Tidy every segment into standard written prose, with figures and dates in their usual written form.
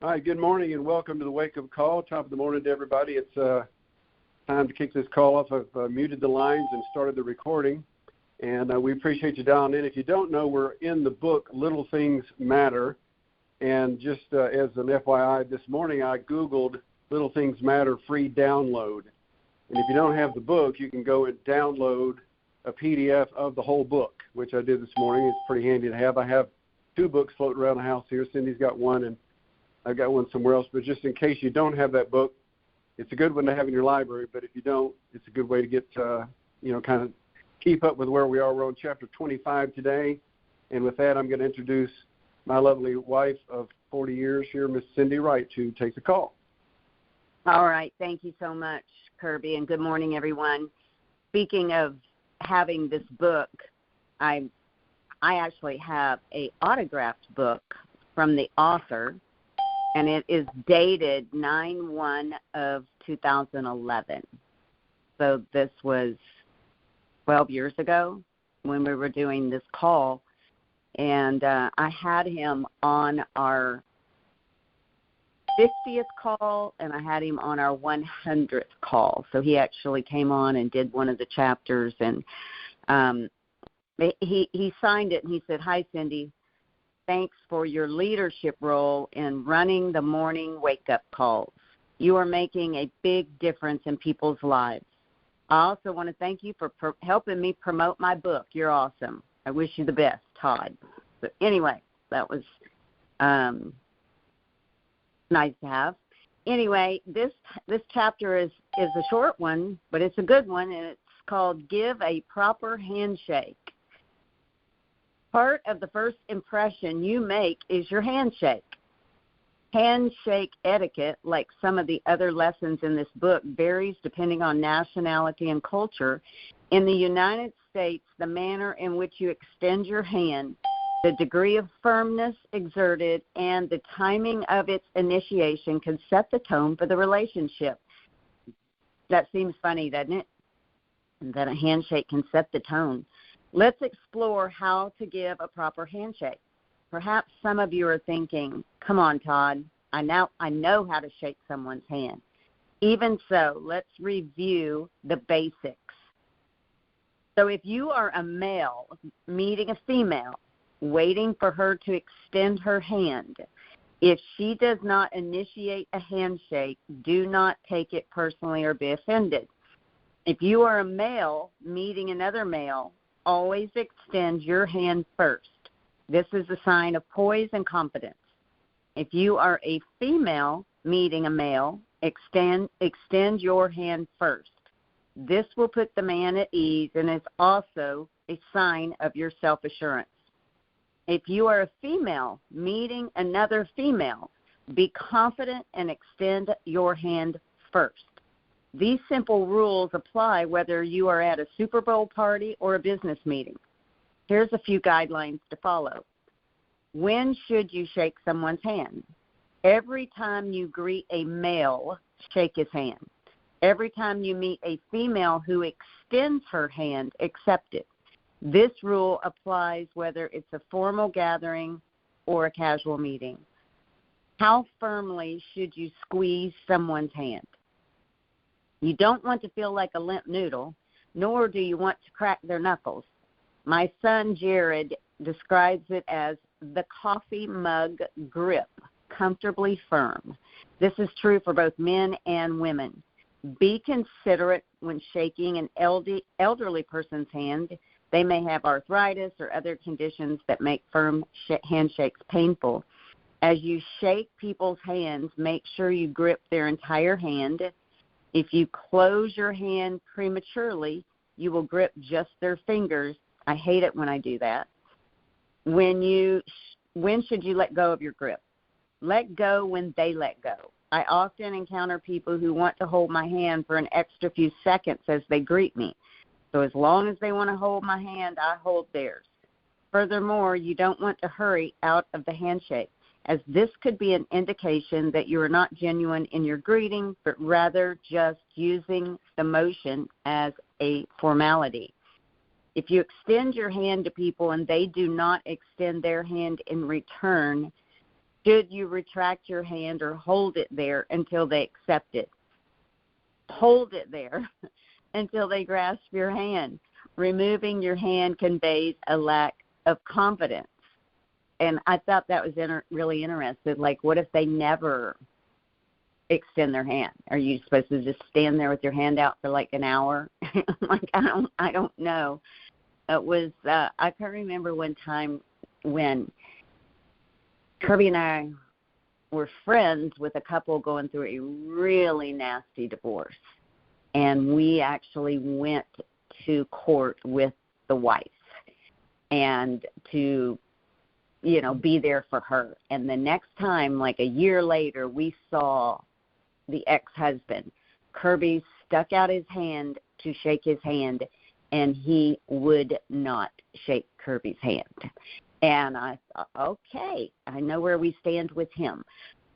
All right, good morning and welcome to the wake-up call. Top of the morning to everybody. It's time to kick this call off. I've muted the lines and started the recording, and we appreciate you dialing in. If you don't know, we're in the book Little Things Matter, and just as an FYI, this morning I Googled Little Things Matter free download, and if you don't have the book, you can go and download a PDF of the whole book, which I did this morning. It's pretty handy to have. I have 2 books floating around the house here. Cindy's got one, and I've got one somewhere else, but just in case you don't have that book, it's a good one to have in your library, but if you don't, it's a good way to get, kind of keep up with where we are. We're on chapter 25 today, and with that, I'm going to introduce my lovely wife of 40 years here, Miss Cindy Wright, to take the call. All right. Thank you so much, Kirby, and good morning, everyone. Speaking of having this book, I actually have a autographed book from the author, and it is dated 9/1 of 2011. So this was 12 years ago when we were doing this call, and I had him on our 50th call, and I had him on our 100th call. So he actually came on and did one of the chapters, and he signed it, and he said, "Hi, Cindy. Thanks for your leadership role in running the morning wake-up calls. You are making a big difference in people's lives. I also want to thank you for helping me promote my book. You're awesome. I wish you the best, Todd." So anyway, that was nice to have. Anyway, this chapter is a short one, but it's a good one, and it's called Give a Proper Handshake. Part of the first impression you make is your handshake. Handshake etiquette, like some of the other lessons in this book, varies depending on nationality and culture. In the United States, the manner in which you extend your hand, the degree of firmness exerted, and the timing of its initiation can set the tone for the relationship. That seems funny, doesn't it? That a handshake can set the tone. Let's explore how to give a proper handshake. Perhaps some of you are thinking, "Come on, Todd, I know how to shake someone's hand." Even so, let's review the basics. So if you are a male meeting a female, waiting for her to extend her hand, if she does not initiate a handshake, do not take it personally or be offended. If you are a male meeting another male, always extend your hand first. This is a sign of poise and confidence. If you are a female meeting a male, extend your hand first. This will put the man at ease and is also a sign of your self-assurance. If you are a female meeting another female, be confident and extend your hand first. These simple rules apply whether you are at a Super Bowl party or a business meeting. Here's a few guidelines to follow. When should you shake someone's hand? Every time you greet a male, shake his hand. Every time you meet a female who extends her hand, accept it. This rule applies whether it's a formal gathering or a casual meeting. How firmly should you squeeze someone's hand? You don't want to feel like a limp noodle, nor do you want to crack their knuckles. My son Jared describes it as the coffee mug grip, comfortably firm. This is true for both men and women. Be considerate when shaking an elderly person's hand. They may have arthritis or other conditions that make firm handshakes painful. As you shake people's hands, make sure you grip their entire hand. If you close your hand prematurely, you will grip just their fingers. I hate it when I do that. When should you let go of your grip? Let go when they let go. I often encounter people who want to hold my hand for an extra few seconds as they greet me. So as long as they want to hold my hand, I hold theirs. Furthermore, you don't want to hurry out of the handshake, as this could be an indication that you are not genuine in your greeting, but rather just using the motion as a formality. If you extend your hand to people and they do not extend their hand in return, Should you retract your hand or hold it there until they accept it? Hold it there until they grasp your hand. Removing your hand conveys a lack of confidence. And I thought that was really interesting. Like, what if they never extend their hand? Are you supposed to just stand there with your hand out for like an hour? Like, I don't know. It was, I can remember one time when Kirby and I were friends with a couple going through a really nasty divorce. And we actually went to court with the wife and to, be there for her. And the next time, like a year later, we saw the ex-husband. Kirby stuck out his hand to shake his hand, and he would not shake Kirby's hand. And I thought, okay, I know where we stand with him.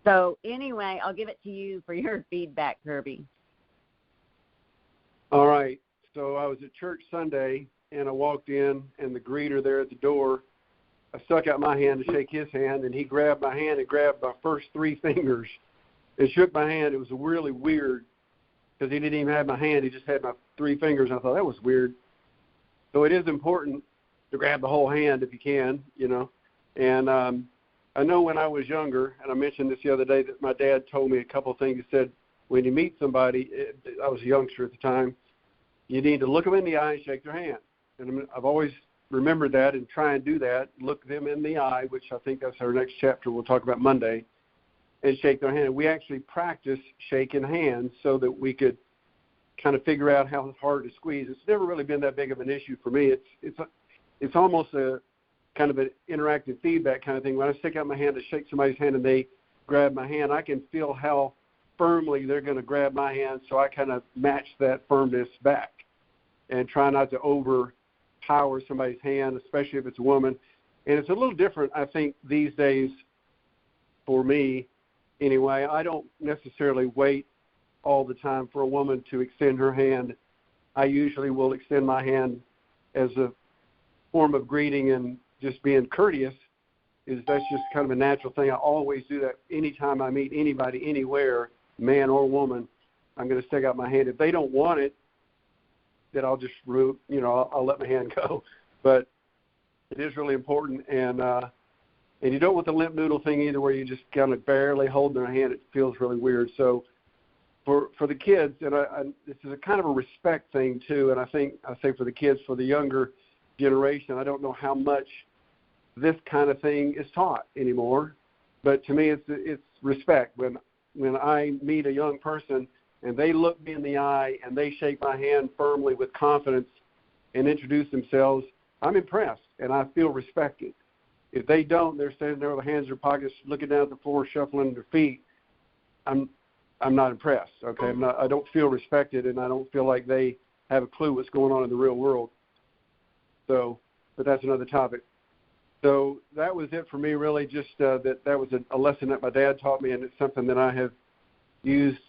So anyway, I'll give it to you for your feedback, Kirby. All right. So I was at church Sunday, and I walked in, and the greeter there at the door, I stuck out my hand to shake his hand, and he grabbed my hand and grabbed my first 3 fingers and shook my hand. It was really weird because he didn't even have my hand. He just had my 3 fingers. I thought that was weird. So it is important to grab the whole hand if you can, And I know when I was younger, and I mentioned this the other day, that my dad told me a couple of things. He said, when you meet somebody, I was a youngster at the time, you need to look them in the eye and shake their hand. And I've always remembered that and try and do that, look them in the eye, which I think that's our next chapter we'll talk about Monday, and shake their hand. We actually practice shaking hands so that we could kind of figure out how hard to squeeze. It's never really been that big of an issue for me. It's almost a kind of an interactive feedback kind of thing. When I stick out my hand to shake somebody's hand and they grab my hand, I can feel how firmly they're going to grab my hand, so I kind of match that firmness back and try not to overpower somebody's hand, especially if it's a woman. And it's a little different, I think, these days for me anyway. I don't necessarily wait all the time for a woman to extend her hand. I usually will extend my hand as a form of greeting and just being courteous. That's just kind of a natural thing. I always do that anytime I meet anybody anywhere, man or woman. I'm going to stick out my hand. If they don't want it, then I'll just I'll let my hand go. But it is really important, and you don't want the limp noodle thing either, where you just kind of barely hold their hand. It feels really weird. So for the kids, and this is a kind of a respect thing too. And I say for the kids, for the younger generation, I don't know how much this kind of thing is taught anymore, but to me, it's respect. When I meet a young person and they look me in the eye and they shake my hand firmly with confidence and introduce themselves, I'm impressed and I feel respected. If they don't, they're standing there with their hands in their pockets, looking down at the floor, shuffling their feet, I'm not impressed. Okay, I don't feel respected, and I don't feel like they have a clue what's going on in the real world. So, but that's another topic. So that was it for me, really. Just that was a lesson that my dad taught me, and it's something that I have used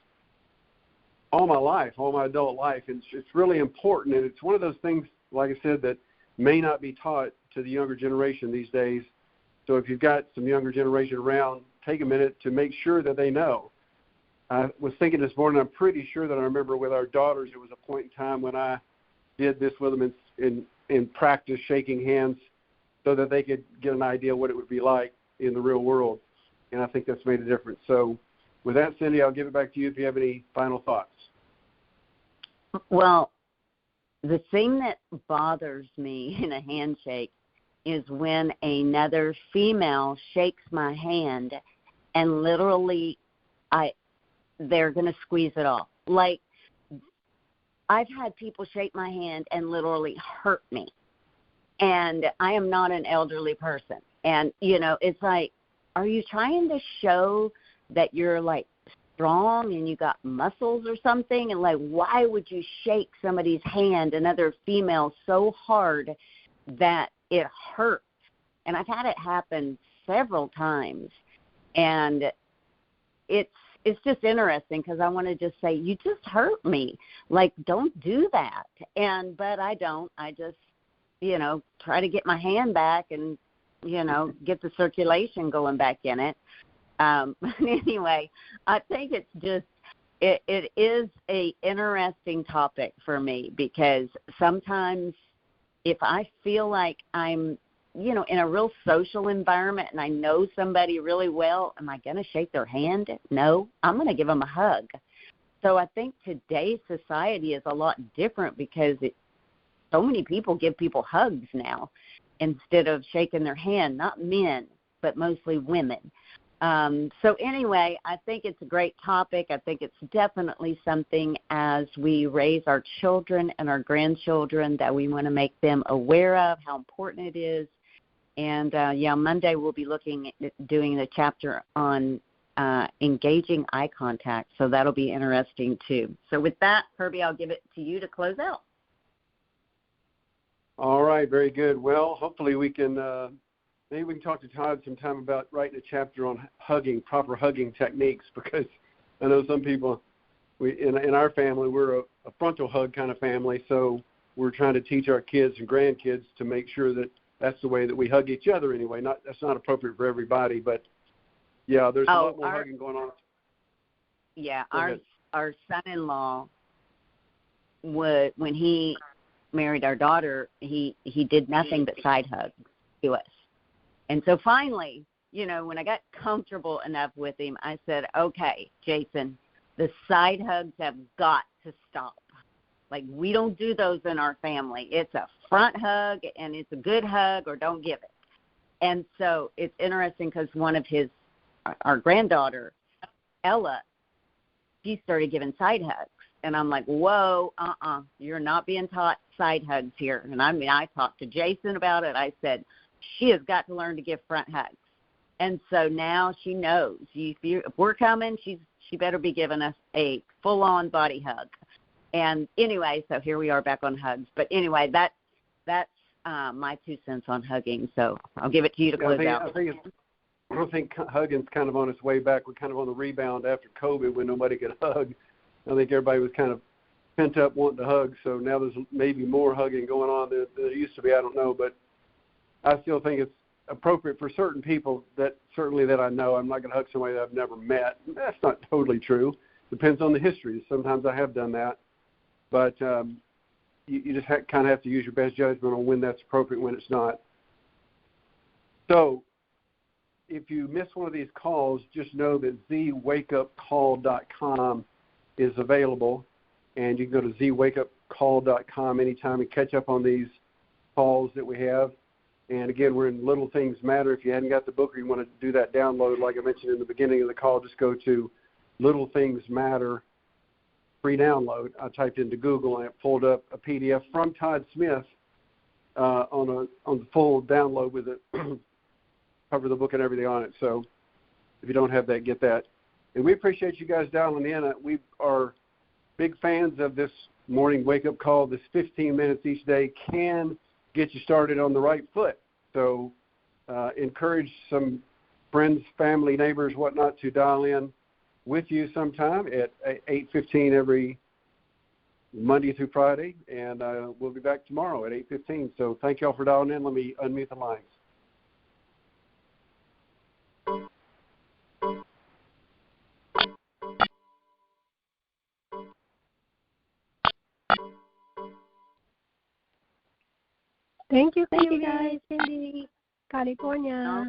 all my life, all my adult life. And it's really important, and it's one of those things, like I said, that may not be taught to the younger generation these days. So if you've got some younger generation around, take a minute to make sure that they know. I was thinking this morning, I'm pretty sure that I remember with our daughters, there was a point in time when I did this with them in practice, shaking hands, so that they could get an idea what it would be like in the real world. And I think that's made a difference. So with that, Cindy, I'll give it back to you if you have any final thoughts. Well, the thing that bothers me in a handshake is when another female shakes my hand and literally they're going to squeeze it off. Like, I've had people shake my hand and literally hurt me. And I am not an elderly person. And, it's like, are you trying to show that you're, like, strong and you got muscles or something? And, like, why would you shake somebody's hand, another female, so hard that it hurts? And I've had it happen several times. And it's just interesting because I want to just say, you just hurt me. Like, don't do that. But I don't. I just, try to get my hand back and, get the circulation going back in it. But anyway, I think it's just, it is a interesting topic for me, because sometimes if I feel like I'm, in a real social environment and I know somebody really well, am I going to shake their hand? No, I'm going to give them a hug. So I think today's society is a lot different, because so many people give people hugs now instead of shaking their hand, not men, but mostly women. So anyway, I think it's a great topic. I think it's definitely something, as we raise our children and our grandchildren, that we want to make them aware of how important it is. And, Monday we'll be doing the chapter on engaging eye contact, so that'll be interesting too. So with that, Kirby, I'll give it to you to close out. All right, very good. Well, hopefully we can maybe we can talk to Todd sometime about writing a chapter on hugging, proper hugging techniques, because I know some people, in our family, we're a frontal hug kind of family, so we're trying to teach our kids and grandkids to make sure that that's the way that we hug each other anyway. That's not appropriate for everybody, but yeah, there's a lot more hugging going on. Yeah, our son-in-law when he married our daughter, he did nothing but side hugs to us. And so finally, when I got comfortable enough with him, I said, okay, Jason, the side hugs have got to stop. Like, we don't do those in our family. It's a front hug, and it's a good hug, or don't give it. And so it's interesting, because one of our granddaughter, Ella, she started giving side hugs. And I'm like, whoa, you're not being taught side hugs here. And I talked to Jason about it. I said, she has got to learn to give front hugs. And so now she knows. If we're coming, she better be giving us a full-on body hug. And anyway, so here we are back on hugs. But anyway, that's my 2 cents on hugging. So I'll give it to you to close out. I think hugging's kind of on its way back. We're kind of on the rebound after COVID, when nobody could hug. I think everybody was kind of pent up wanting to hug. So now there's maybe more hugging going on than there used to be. I don't know, but I still think it's appropriate for certain people that I know. I'm not going to hug somebody that I've never met. That's not totally true. Depends on the history. Sometimes I have done that. But you just kind of have to use your best judgment on when that's appropriate and when it's not. So if you miss one of these calls, just know that zwakeupcall.com is available, and you can go to zwakeupcall.com anytime and catch up on these calls that we have. And again, we're in Little Things Matter. If you hadn't got the book, or you want to do that download, like I mentioned in the beginning of the call, just go to Little Things Matter, free download. I typed into Google, and it pulled up a PDF from Todd Smith on the full download with it, cover of the book and everything on it. So if you don't have that, get that. And we appreciate you guys dialing in. We are big fans of this morning wake-up call. This 15 minutes each day can get you started on the right foot. So encourage some friends, family, neighbors, whatnot, to dial in with you sometime at 8:15 every Monday through Friday. And we'll be back tomorrow at 8:15. So thank you all for dialing in. Let me unmute the lines. Thank you guys, Cindy, California.